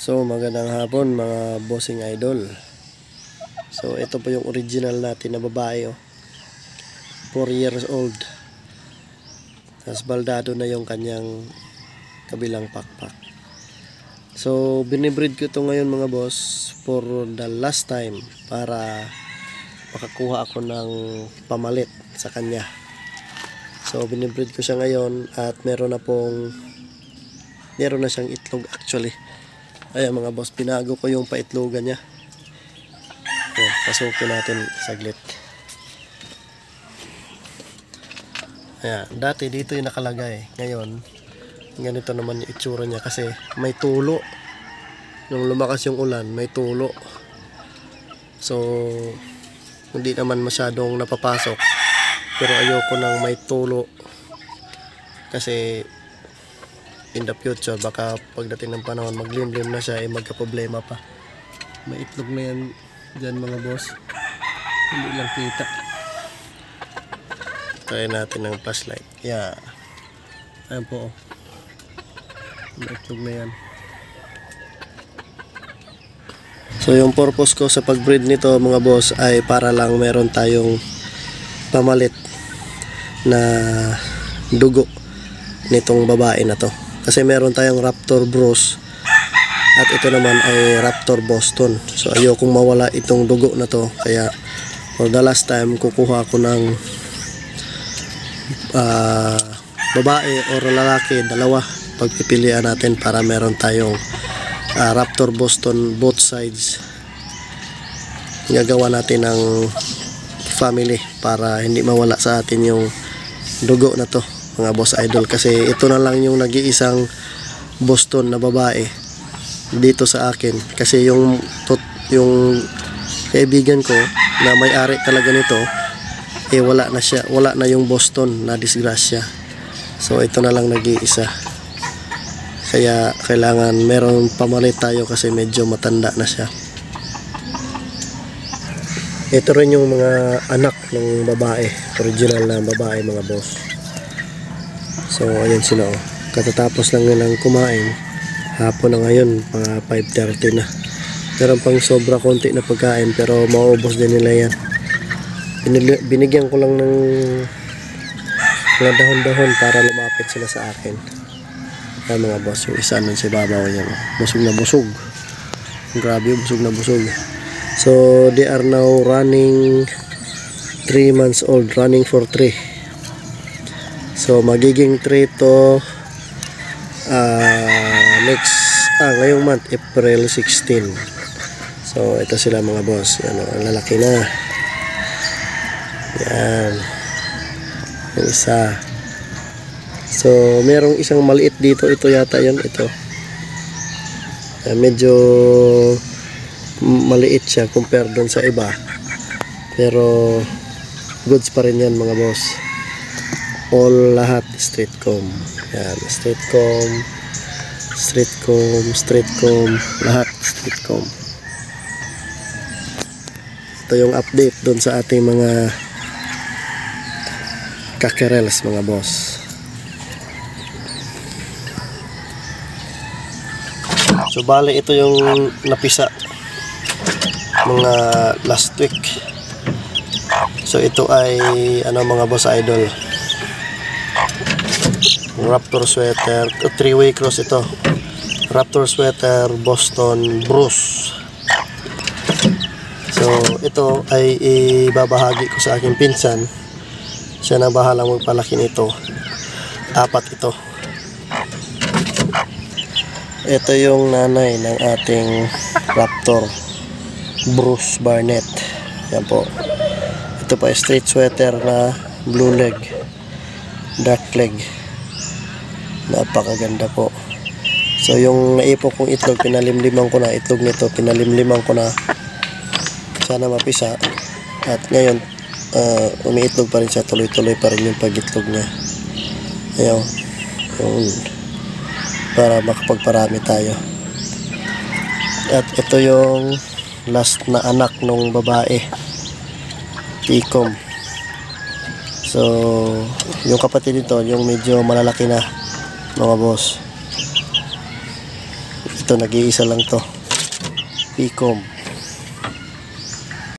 So magandang hapon mga bossing idol. So ito po yung original natin na babae, 4 years old. Tapos baldado na yung kanyang kabilang pakpak. So binibreed ko ito ngayon mga boss for the last time para makakuha ako ng pamalit sa kanya. So binibreed ko siya ngayon at meron na siyang itlog actually. Ayan mga boss, pinago ko yung paitlogan niya. Ayan, pasukin natin saglit. Ayan, dati dito yung nakalagay. Ngayon, ganito naman yung itsura niya kasi may tulo. Nung lumakas yung ulan, may tulo. So, hindi naman masyadong napapasok. Pero ayoko nang may tulo. Kasi in the future, baka pagdating ng panahon maglimlim na siya, magka-problema pa. May itlog na yan dyan mga boss, hindi lang kita. Try natin ng flashlight. Yeah, ayan po, may itlog na yan. So yung purpose ko sa pagbreed nito mga boss ay para lang meron tayong pamalit na dugo nitong babae na to. Kasi meron tayong Raptor Bros at ito naman ay Raptor Boston. So ayokong mawala itong dugo na to. Kaya for the last time kukuha ako ng babae o lalaki, dalawa. Pagpipilian natin para meron tayong Raptor Boston both sides. Gagawa natin ng family para hindi mawala sa atin yung dugo na to mga boss idol, kasi ito na lang yung nag-iisang Boston na babae dito sa akin. Kasi yung kaibigan ko na may-ari talaga nito wala na siya, wala na yung Boston na disgrasya. So ito na lang nag-iisa, kaya kailangan meron pamalit tayo kasi medyo matanda na siya. Ito rin yung mga anak ng babae, original na babae mga boss. So ayan sila, katatapos lang nilang kumain, hapon na ngayon, mga 5:30 na. Meron pang sobra konti na pagkain pero maubos din nila yan. Binigyan ko lang ng mga dahon-dahon para lumapit sila sa akin. Ayan mga boss, yung isa nun si babaw yan, busog na busog, grabe, busog na busog. So they are now running 3 months old, running for 3. So magiging 3 to ngayong month, April 16. So ito sila mga boss, ang lalaki na yan, yung isa. So merong isang maliit dito, ito yata yan, ito medyo maliit siya compare doon sa iba, pero goods pa rin yan mga boss. All lahat straight comb. Yan, straight comb, lahat straight comb. Ito yung update doon sa ating mga cockerels mga boss. So bale ito yung napisa mga last week. So ito ay mga boss idol, Raptor sweater, 3-way cross ito. Raptor sweater Boston Bruce. So ito ay ibabahagi ko sa aking pinsan. Siya na bahalang magpalaki nito. 4 ito. Ito yung nanay ng ating Raptor Bruce Barnett. Yan po. Ito pa straight sweater na blue leg, dark leg. Napakaganda po. So yung naipok kong itlog, pinalimliman ko na itlog nito, pinalimliman ko na sana mapisa. At ngayon umiitlog pa rin siya, tuloy-tuloy pa rin yung pag-itlog niya. Ayun, para makapagparami tayo. At ito yung last na anak ng babae, Picom. So yung kapatid nito, yung medyo malalaki na mga boss. Ito, nag-iisa lang to. Picom.